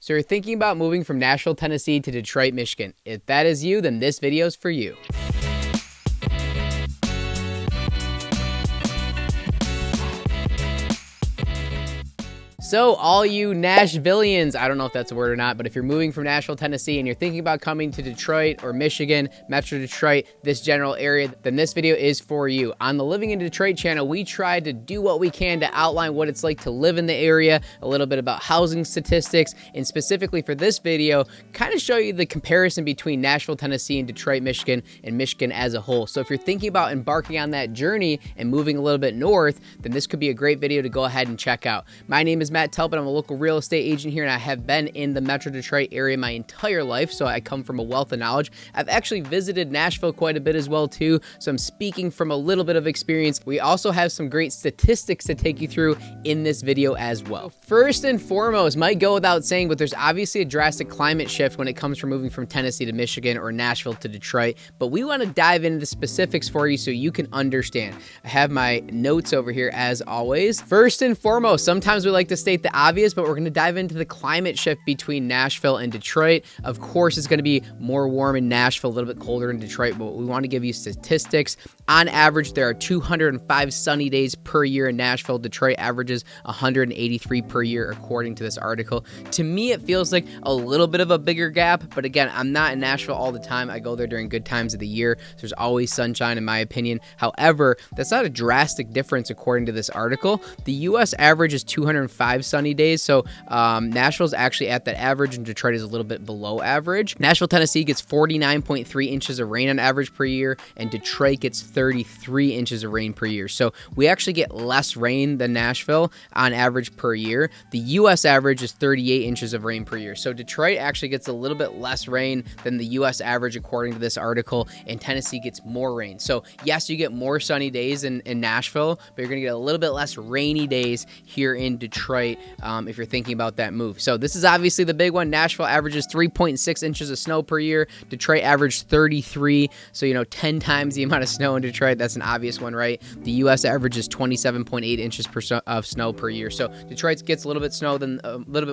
So you're thinking about moving from Nashville, Tennessee to Detroit, Michigan. If that is you, then this video is for you. So all you Nashvillians, I don't know if that's a word or not, but if you're moving from Nashville, Tennessee, and you're thinking about coming to Detroit or Michigan, Metro Detroit, this general area, then this video is for you. On the Living in Detroit channel, we try to do what we can to outline what it's like to live in the area, a little bit about housing statistics, and specifically for this video, kind of show you the comparison between Nashville, Tennessee, and Detroit, Michigan, and Michigan as a whole. So if you're thinking about embarking on that journey and moving a little bit north, then this could be a great video to go ahead and check out. My name is Matt Talbot. I'm a local real estate agent here, and I have been in the Metro Detroit area my entire life, so I come from a wealth of knowledge. I've actually visited Nashville quite a bit as well too, so I'm speaking from a little bit of experience. We also have some great statistics to take you through in this video as well. First and foremost, might go without saying, but there's obviously a drastic climate shift when it comes from moving from Tennessee to Michigan or Nashville to Detroit, but we want to dive into the specifics for you so you can understand. I have my notes over here as always. First and foremost, sometimes we like to state the obvious, but we're going to dive into the climate shift between Nashville and Detroit. Of course, it's going to be more warm in Nashville, a little bit colder in Detroit, but we want to give you statistics. On average, there are 205 sunny days per year in Nashville. Detroit averages 183 per year, according to this article. To me, it feels like a little bit of a bigger gap, but again, I'm not in Nashville all the time. I go there during good times of the year. So there's always sunshine, in my opinion. However, that's not a drastic difference, according to this article. The U.S. average is 205 sunny days, so Nashville's actually at that average, and Detroit is a little bit below average. Nashville, Tennessee gets 49.3 inches of rain on average per year, and Detroit gets 33 inches of rain per year. So we actually get less rain than Nashville on average per year. The U.S. average is 38 inches of rain per year. So Detroit actually gets a little bit less rain than the U.S. average, according to this article, and Tennessee gets more rain. So yes, you get more sunny days in Nashville, but you're going to get a little bit less rainy days here in Detroit if you're thinking about that move. So this is obviously the big one. Nashville averages 3.6 inches of snow per year. Detroit averaged 33. So, 10 times the amount of snow in Detroit. That's an obvious one, right? The U.S. averages 27.8 inches of snow per year. So Detroit gets a little bit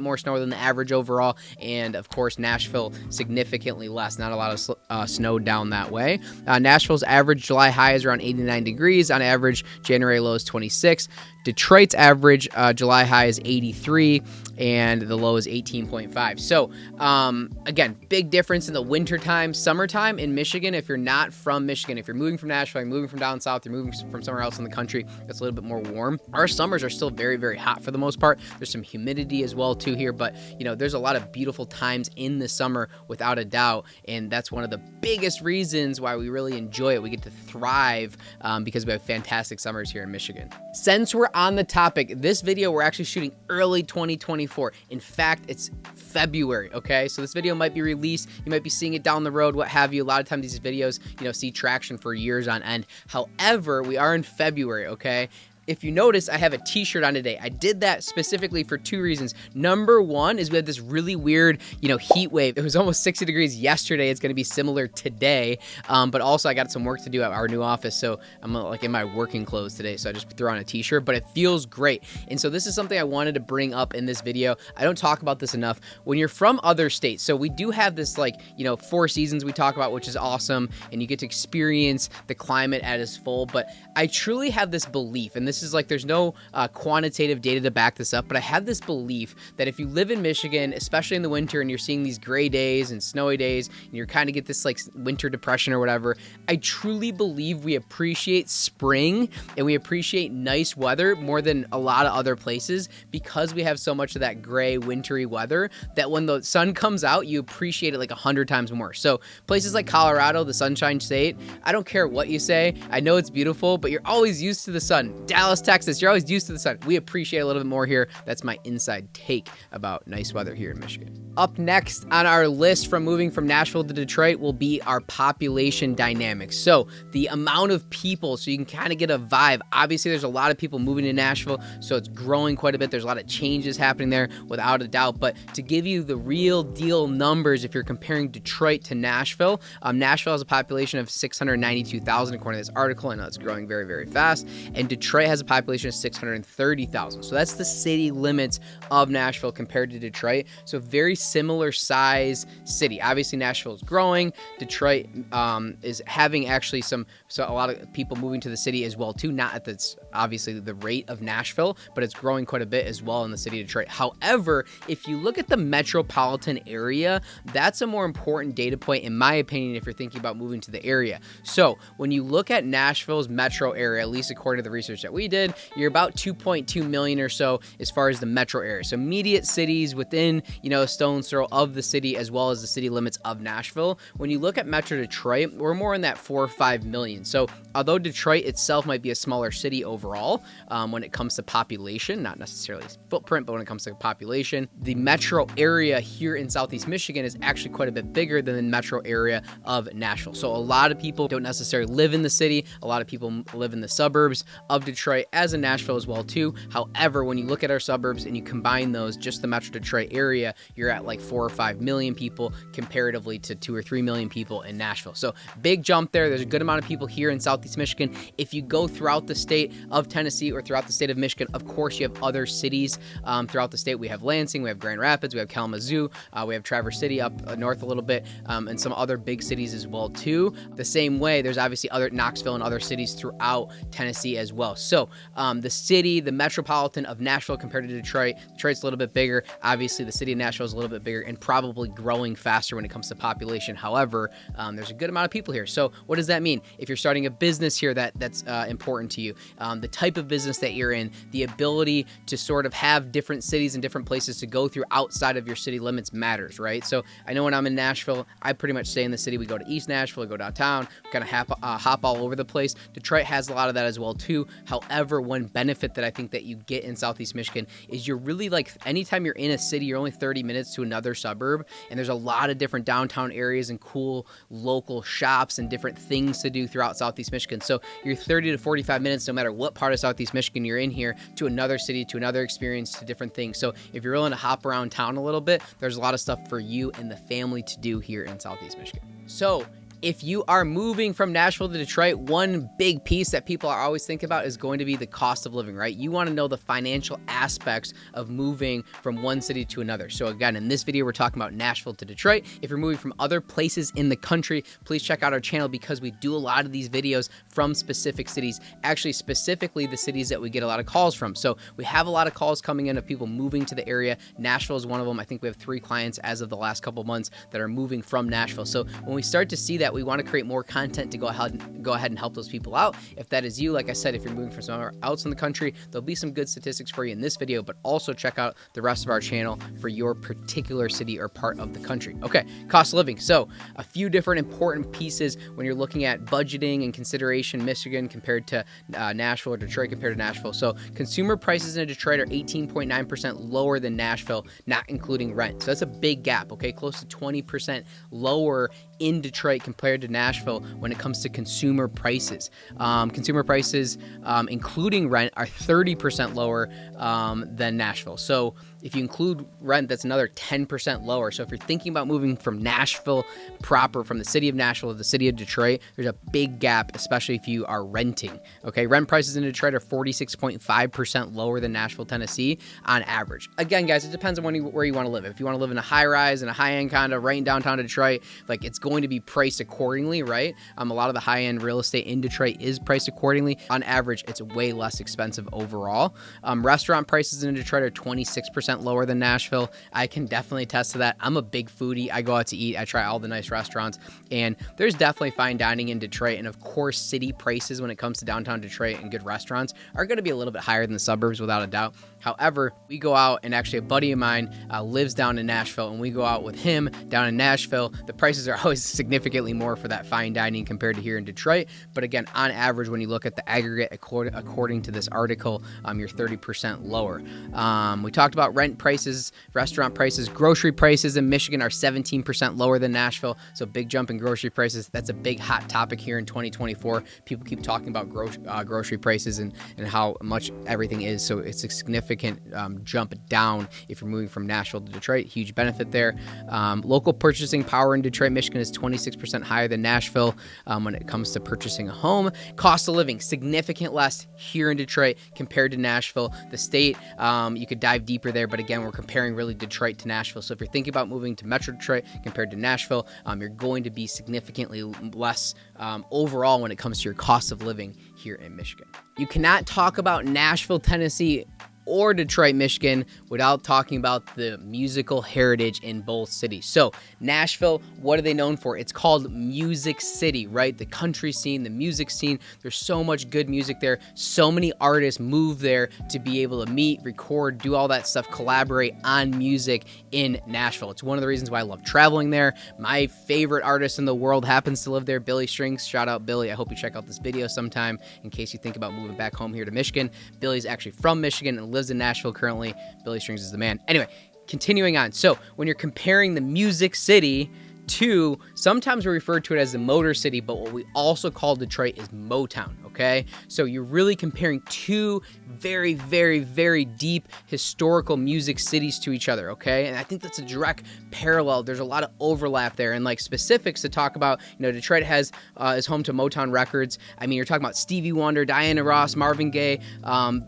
more snow than the average overall. And of course, Nashville significantly less. Not a lot of snow down that way. Nashville's average July high is around 89 degrees. On average, January low is 26. Detroit's average July high is 83 and the low is 18.5. So again, big difference in the winter time. Summertime in Michigan, if you're not from Michigan, if you're moving from Nashville, you're moving from down south, you're moving from somewhere else in the country that's a little bit more warm. Our summers are still very, very hot for the most part. There's some humidity as well too here, but there's a lot of beautiful times in the summer without a doubt, and that's one of the biggest reasons why we really enjoy it. We get to thrive because we have fantastic summers here in Michigan. Since we're on the topic, this video we're actually shooting early 2024. In fact, it's February, okay? So this video might be released. You might be seeing it down the road, what have you. A lot of times these videos, see traction for years on end. However, we are in February, okay? If you notice, I have a t-shirt on today. I did that specifically for two reasons. Number one is we had this really weird, heat wave. It was almost 60 degrees yesterday. It's going to be similar today. But also I got some work to do at our new office. So I'm like in my working clothes today. So I just threw on a t-shirt, but it feels great. And so this is something I wanted to bring up in this video. I don't talk about this enough. When you're from other states, so we do have this 4 seasons we talk about, which is awesome. And you get to experience the climate at its full. But I truly have this belief, and this is there's no quantitative data to back this up, but I have this belief that if you live in Michigan, especially in the winter, and you're seeing these gray days and snowy days, and you're kind of get this winter depression or whatever, I truly believe we appreciate spring and we appreciate nice weather more than a lot of other places because we have so much of that gray, wintry weather that when the sun comes out, you appreciate it 100 times more. So places like Colorado, the Sunshine State, I don't care what you say. I know it's beautiful, but you're always used to the sun. Dallas, Texas, you're always used to the sun. We appreciate a little bit more here. That's my inside take about nice weather here in Michigan. Up next on our list from moving from Nashville to Detroit will be our population dynamics. So the amount of people, so you can kind of get a vibe. Obviously, there's a lot of people moving to Nashville, so it's growing quite a bit. There's a lot of changes happening there without a doubt. But to give you the real deal numbers, if you're comparing Detroit to Nashville, Nashville has a population of 692,000 according to this article. I know it's growing very, very fast. And Detroit has has a population of 630,000. So that's the city limits of Nashville compared to Detroit. So very similar size city. Obviously, Nashville is growing. Detroit is having actually a lot of people moving to the city as well too. Not at obviously the rate of Nashville, but it's growing quite a bit as well in the city of Detroit. However, if you look at the metropolitan area, that's a more important data point in my opinion if you're thinking about moving to the area. So when you look at Nashville's metro area, at least according to the research that we did, you're about 2.2 million or so as far as the metro area. So immediate cities within, a stone's throw of the city as well as the city limits of Nashville. When you look at Metro Detroit, we're more in that 4 or 5 million. So although Detroit itself might be a smaller city overall, when it comes to population, not necessarily footprint, but when it comes to population, the metro area here in Southeast Michigan is actually quite a bit bigger than the metro area of Nashville. So a lot of people don't necessarily live in the city. A lot of people live in the suburbs of Detroit, as in Nashville as well too. However, when you look at our suburbs and you combine those, just the Metro Detroit area, you're at like 4 or 5 million people comparatively to 2 or 3 million people in Nashville. So big jump there. There's a good amount of people here in Southeast Michigan. If you go throughout the state of Tennessee or throughout the state of Michigan, of course you have other cities throughout the state. We have Lansing, we have Grand Rapids, we have Kalamazoo, we have Traverse City up north a little bit, and some other big cities as well too. The same way, there's obviously other Knoxville and other cities throughout Tennessee as well. So the metropolitan of Nashville compared to Detroit's a little bit bigger. Obviously, the city of Nashville is a little bit bigger and probably growing faster when it comes to population. However, there's a good amount of people here. So what does that mean? If you're starting a business here that's important to you, the type of business that you're in, the ability to sort of have different cities and different places to go through outside of your city limits matters, right? So I know when I'm in Nashville, I pretty much stay in the city. We go to East Nashville, we go downtown, kind of hop all over the place. Detroit has a lot of that as well too. However, one benefit that I think that you get in Southeast Michigan is you're really like, anytime you're in a city, you're only 30 minutes to another suburb, and there's a lot of different downtown areas and cool local shops and different things to do throughout Southeast Michigan. So you're 30 to 45 minutes, no matter what part of Southeast Michigan you're in here, to another city, to another experience, to different things. So if you're willing to hop around town a little bit, there's a lot of stuff for you and the family to do here in Southeast Michigan. So if you are moving from Nashville to Detroit, one big piece that people are always thinking about is going to be the cost of living, right? You want to know the financial aspects of moving from one city to another. So again, in this video, we're talking about Nashville to Detroit. If you're moving from other places in the country, please check out our channel because we do a lot of these videos from specific cities, actually specifically the cities that we get a lot of calls from. So we have a lot of calls coming in of people moving to the area. Nashville is one of them. I think we have 3 clients as of the last couple months that are moving from Nashville. So when we start to see that, we want to create more content to go ahead and help those people out. If that is you, like I said, if you're moving from somewhere else in the country, there'll be some good statistics for you in this video, but also check out the rest of our channel for your particular city or part of the country. Okay, cost of living. So a few different important pieces when you're looking at budgeting and consideration, Michigan compared to Nashville, or Detroit compared to Nashville. So consumer prices in Detroit are 18.9% lower than Nashville, not including rent. So that's a big gap, okay? Close to 20% lower in Detroit compared to Nashville when it comes to consumer prices. Consumer prices, including rent, are 30% lower than Nashville. So if you include rent, that's another 10% lower. So if you're thinking about moving from Nashville proper, from the city of Nashville to the city of Detroit, there's a big gap, especially if you are renting. Okay, rent prices in Detroit are 46.5% lower than Nashville, Tennessee on average. Again, guys, it depends on where you want to live. If you want to live in a high rise and a high end condo right in downtown Detroit, like it's going to be priced accordingly, right? A lot of the high end real estate in Detroit is priced accordingly. On average, it's way less expensive overall. Restaurant prices in Detroit are 26% lower than Nashville. I can definitely attest to that. I'm a big foodie. I go out to eat. I try all the nice restaurants, and there's definitely fine dining in Detroit. And of course, city prices when it comes to downtown Detroit and good restaurants are going to be a little bit higher than the suburbs without a doubt. However, we go out, and actually a buddy of mine lives down in Nashville, and we go out with him down in Nashville. The prices are always significantly more for that fine dining compared to here in Detroit. But again, on average, when you look at the aggregate, according to this article, you're 30% lower. We talked about rent prices, restaurant prices, grocery prices in Michigan are 17% lower than Nashville. So big jump in grocery prices. That's a big hot topic here in 2024. People keep talking about grocery prices and how much everything is. So it's a significant jump down if you're moving from Nashville to Detroit. Huge benefit there. Local purchasing power in Detroit, Michigan is 26% higher than Nashville when it comes to purchasing a home. Cost of living, significant less here in Detroit compared to Nashville. The state, you could dive deeper there, but again, we're comparing really Detroit to Nashville. So if you're thinking about moving to Metro Detroit compared to Nashville, you're going to be significantly less overall when it comes to your cost of living here in Michigan. You cannot talk about Nashville, Tennessee, or Detroit, Michigan without talking about the musical heritage in both cities. So Nashville, what are they known for? It's called Music City, right? The country scene, the music scene. There's so much good music there. So many artists move there to be able to meet, record, do all that stuff, collaborate on music in Nashville. It's one of the reasons why I love traveling there. My favorite artist in the world happens to live there, Billy Strings. Shout out Billy. I hope you check out this video sometime in case you think about moving back home here to Michigan. Billy's actually from Michigan and lives in Nashville currently. Billy Strings is the man. Anyway, continuing on. So when you're comparing the Music City to, sometimes we refer to it as the Motor City, but what we also call Detroit is Motown, okay? So you're really comparing two very, very, very deep historical music cities to each other, okay? And I think that's a direct parallel. There's a lot of overlap there, and like specifics to talk about, Detroit is home to Motown Records. I mean, you're talking about Stevie Wonder, Diana Ross, Marvin Gaye,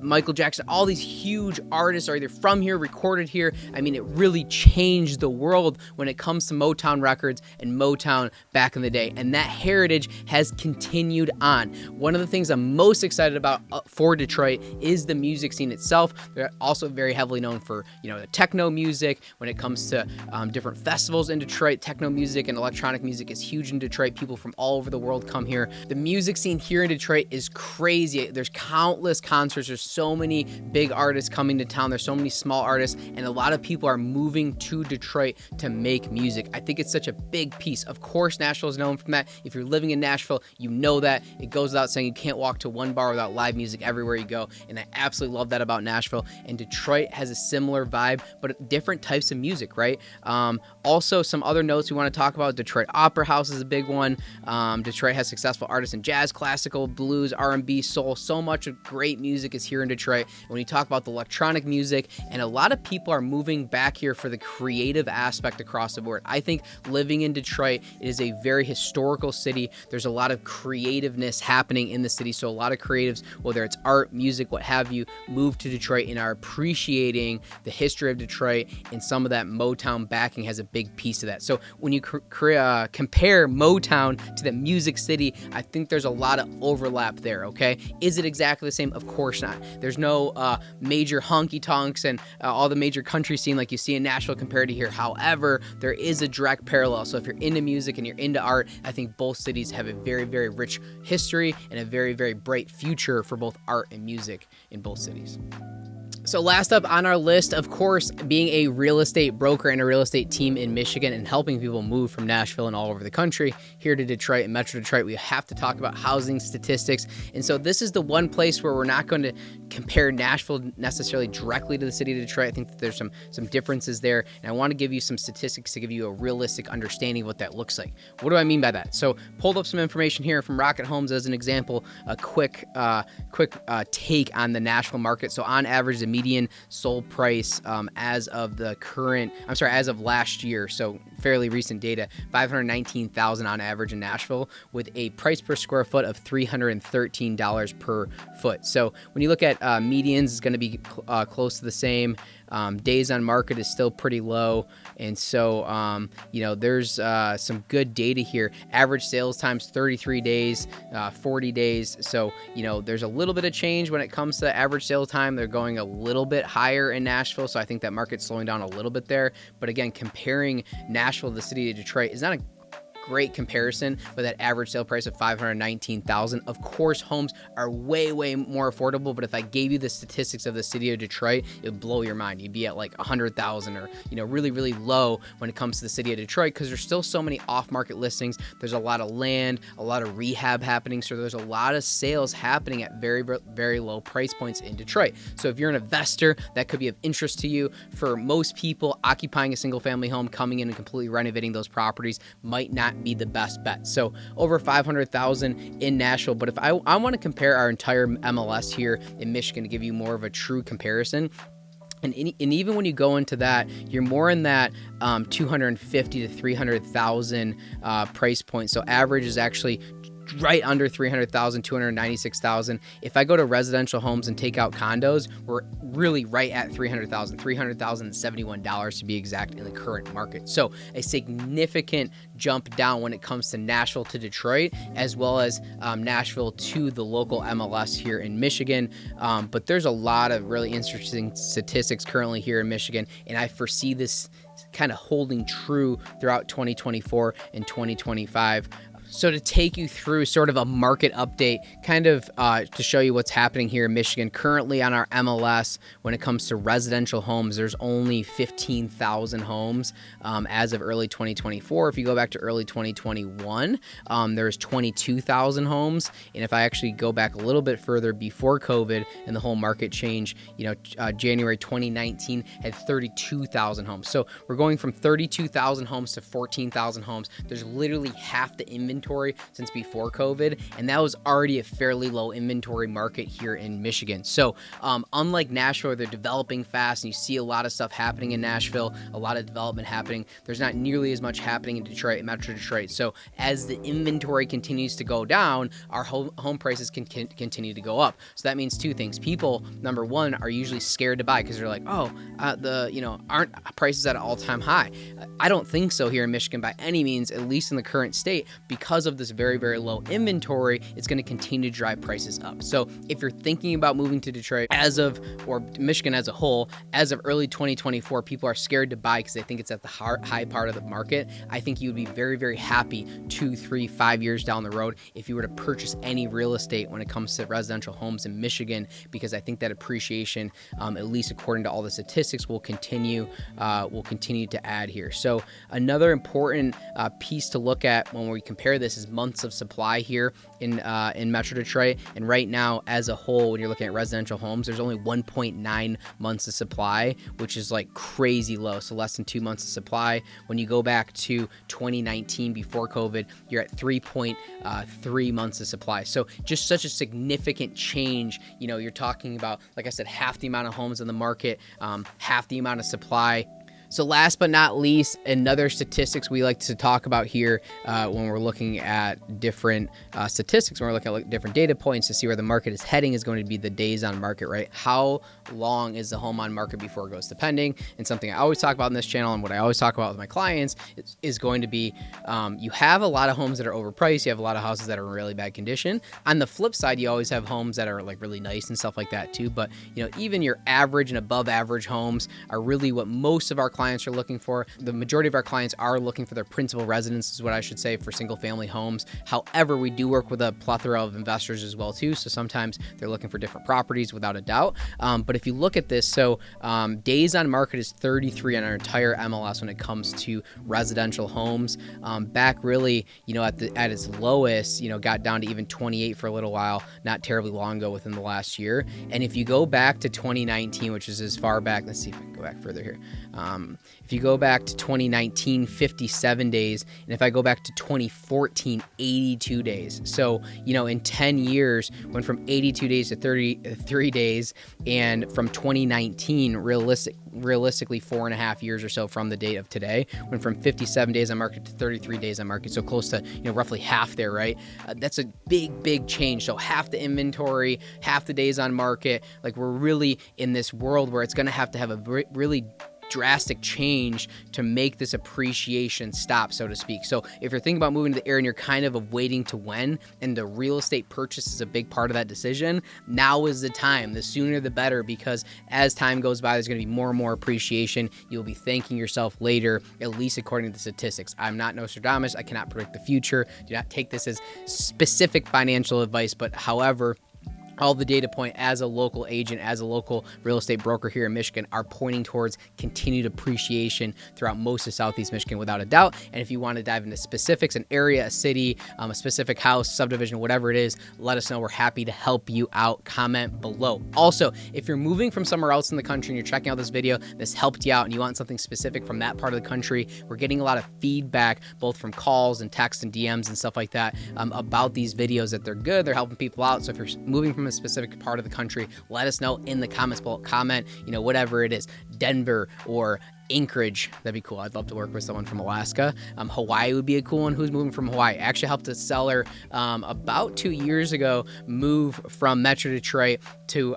Michael Jackson. All these huge artists are either from here, recorded here. I mean, it really changed the world when it comes to Motown Records and Motown back in the day, and that heritage has continued on. One of the things I'm most excited about for Detroit is the music scene itself. They're also very heavily known for the techno music. When it comes to different festivals in Detroit, techno music and electronic music is huge in Detroit. People from all over the world come here. The music scene here in Detroit is crazy. There's countless concerts. There's so many big artists coming to town. There's so many small artists, and a lot of people are moving to Detroit to make music. I think it's such a big piece. Of course, Nashville is known from that. If you're living in Nashville, you know that. It goes without saying you can't walk to one bar without live music everywhere you go, and I absolutely love that about Nashville. And Detroit has a similar vibe, but different types of music, right? Also, some other notes we want to talk about. Detroit Opera House is a big one. Detroit has successful artists in jazz, classical, blues, R&B, soul. So much of great music is here in Detroit. When you talk about the electronic music, and a lot of people are moving back here for the creative aspect across the board. I think living in Detroit, it is a very historical city. There's a lot of creativeness happening in the city. So a lot of creatives, whether it's art, music, what have you, move to Detroit and are appreciating the history of Detroit, and some of that Motown backing has a big piece of that. So when you compare Motown to the Music City, I think there's a lot of overlap there, okay? Is it exactly the same? Of course not. There's no major honky-tonks and all the major country scene like you see in Nashville compared to here. However, there is a direct parallel. So if you're into music and you're into art, I think both cities have a very, very rich history and a very, very bright future for both art and music in both cities. So last up on our list, of course, being a real estate broker and a real estate team in Michigan and helping people move from Nashville and all over the country here to Detroit and Metro Detroit, we have to talk about housing statistics. And so this is the one place where we're not going to compare Nashville necessarily directly to the city of Detroit. I think that there's some differences there, and I want to give you some statistics to give you a realistic understanding of what that looks like. What do I mean by that? So pulled up some information here from Rocket Homes as an example, a quick take on the Nashville market. So on average, the median sold price as of last year, so fairly recent data, $519,000 on average in Nashville, with a price per square foot of $313 per foot. So when you look at medians, it's going to be close to the same. Days on market is still pretty low, and so there's some good data here. Average sales times 33 days, 40 days. So there's a little bit of change when it comes to average sales time. They're going a little bit higher in Nashville, so I think that market's slowing down a little bit there. But again, comparing Nashville to the city of Detroit is not a great comparison with that average sale price of $519,000. Of course, homes are way, way more affordable, but if I gave you the statistics of the city of Detroit, it would blow your mind. You'd be at like 100,000 or, really, really low when it comes to the city of Detroit, because there's still so many off-market listings. There's a lot of land, a lot of rehab happening. So there's a lot of sales happening at very, very low price points in Detroit. So if you're an investor, that could be of interest to you. For most people, occupying a single family home, coming in and completely renovating those properties might not be the best bet. So over 500,000 in Nashville. But if I want to compare our entire MLS here in Michigan to give you more of a true comparison, and even when you go into that, you're more in that 250 to 300,000 price point. So average is actually right under 300,000, 296,000. If I go to residential homes and take out condos, we're really right at 300,000, $300,071 to be exact in the current market. So a significant jump down when it comes to Nashville to Detroit, as well as Nashville to the local MLS here in Michigan. But there's a lot of really interesting statistics currently here in Michigan, and I foresee this kind of holding true throughout 2024 and 2025. So to take you through sort of a market update, kind of to show you what's happening here in Michigan. Currently on our MLS, when it comes to residential homes, there's only 15,000 homes as of early 2024. If you go back to early 2021, there's 22,000 homes. And if I actually go back a little bit further before COVID and the whole market change, January 2019 had 32,000 homes. So we're going from 32,000 homes to 14,000 homes. There's literally half the inventory since before COVID, and that was already a fairly low inventory market here in Michigan. So unlike Nashville, where they're developing fast and you see a lot of stuff happening in Nashville, a lot of development happening, there's not nearly as much happening in Detroit, Metro Detroit. So as the inventory continues to go down, our home prices can continue to go up. So that means two things. People, number one, are usually scared to buy because they're like, aren't prices at an all-time high? I don't think so here in Michigan by any means, at least in the current state. Because of this very, very low inventory, it's going to continue to drive prices up. So if you're thinking about moving to Detroit or Michigan as a whole, as of early 2024, people are scared to buy because they think it's at the high part of the market. I think you would be very, very happy 2, 3, 5 years down the road if you were to purchase any real estate when it comes to residential homes in Michigan, because I think that appreciation, at least according to all the statistics, will continue to add here. So another important piece to look at when we compare this is months of supply here in Metro Detroit. And right now, as a whole, when you're looking at residential homes, there's only 1.9 months of supply, which is like crazy low. So less than 2 months of supply. When you go back to 2019 before COVID, you're at 3.3 months of supply. So just such a significant change. You're talking about, like I said, half the amount of homes in the market, half the amount of supply. So last but not least, another statistics we like to talk about here when we're looking at different statistics, when we're looking at different data points to see where the market is heading, is going to be the days on market, right? How long is the home on market before it goes to pending? And something I always talk about in this channel and what I always talk about with my clients is going to be you have a lot of homes that are overpriced. You have a lot of houses that are in really bad condition. On the flip side, you always have homes that are like really nice and stuff like that too. But even your average and above average homes are really what most of our clients are looking for. The majority of our clients are looking for their principal residence, is what I should say, for single family homes. However, we do work with a plethora of investors as well too. So sometimes they're looking for different properties without a doubt. But if you look at this, so days on market is 33 on our entire MLS when it comes to residential homes. Back really, at its lowest, got down to even 28 for a little while, not terribly long ago within the last year. And if you go back to 2019, which is as far back, let's see if I can go back further here. If you go back to 2019, 57 days, and if I go back to 2014, 82 days. So, in 10 years, went from 82 days to 33 days, and from 2019, realistically 4.5 years or so from the date of today, went from 57 days on market to 33 days on market. So close to, roughly half there, right? That's a big change. So half the inventory, half the days on market. Like, we're really in this world where it's going to have a really drastic change to make this appreciation stop, so to speak. So if you're thinking about moving to the area and you're kind of waiting to when, and the real estate purchase is a big part of that decision, now is the time. The sooner the better, because as time goes by, there's going to be more and more appreciation. You'll be thanking yourself later, at least according to the statistics. I'm not Nostradamus. I cannot predict the future. Do not take this as specific financial advice, but however, all the data point as a local agent, as a local real estate broker here in Michigan are pointing towards continued appreciation throughout most of Southeast Michigan without a doubt. And if you want to dive into specifics, an area, a city, a specific house, subdivision, whatever it is, let us know. We're happy to help you out. Comment below. Also, if you're moving from somewhere else in the country and you're checking out this video, this helped you out and you want something specific from that part of the country, we're getting a lot of feedback, both from calls and texts and DMs and stuff like that, about these videos, that they're good, they're helping people out. So if you're moving from a specific part of the country, let us know in the comments below. Comment, whatever it is, Denver or Anchorage, that'd be cool. I'd love to work with someone from Alaska. Hawaii would be a cool one. Who's moving from Hawaii? I actually helped a seller about 2 years ago move from Metro Detroit to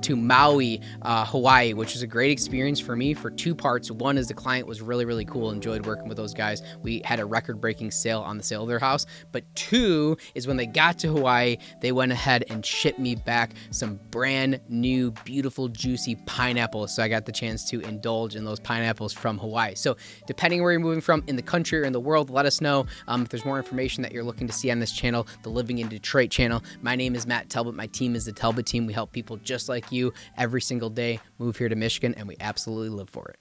to Maui, Hawaii, which was a great experience for me for two parts. One is the client was really, really cool. Enjoyed working with those guys. We had a record-breaking sale on the sale of their house. But two is when they got to Hawaii, they went ahead and shipped me back some brand new, beautiful, juicy pineapples. So I got the chance to indulge in those pineapples from Hawaii. So depending where you're moving from in the country or in the world, let us know. If there's more information that you're looking to see on this channel, the Living in Detroit channel. My name is Matt Talbot. My team is the Talbot team. We help people just like you every single day move here to Michigan, and we absolutely live for it.